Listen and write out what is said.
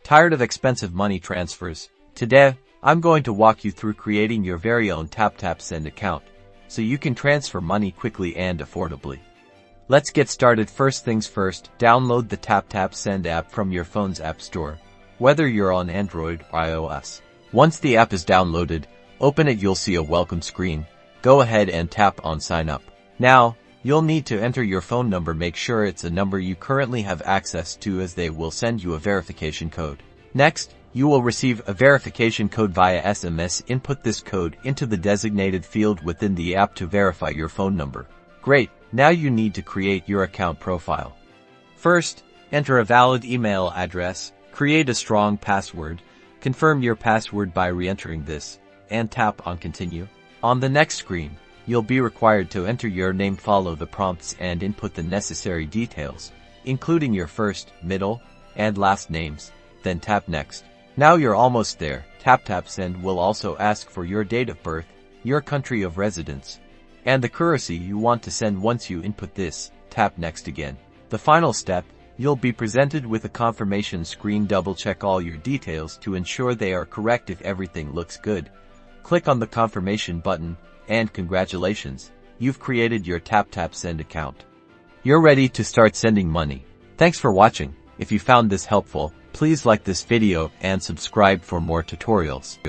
Tired of expensive money transfers? Today, I'm going to walk you through creating your very own Taptap Send account, so you can transfer money quickly and affordably. Let's get started. First things first, download the Taptap Send app from your phone's app store, whether you're on Android or iOS. Once the app is downloaded, open it. You'll see a welcome screen. Go ahead and tap on Sign Up. Now, you'll need to enter your phone number. Make sure it's a number you currently have access to, as they will send you a verification code. Next, you will receive a verification code via SMS. Input this code into the designated field within the app to verify your phone number. Great, now you need to create your account profile. First, enter a valid email address, create a strong password, confirm your password by re-entering this, and tap on Continue. On the next screen, you'll be required to enter your name, follow the prompts, and input the necessary details, including your first, middle, and last names. Then tap Next. Now you're almost there. Taptap Send will also ask for your date of birth, your country of residence, and the currency you want to send. Once you input this, tap Next again. The final step, you'll be presented with a confirmation screen. Double-check all your details to ensure they are correct. If everything looks good, click on the confirmation button, and congratulations, you've created your Taptap Send account. You're ready to start sending money. Thanks for watching. If you found this helpful, please like this video and subscribe for more tutorials.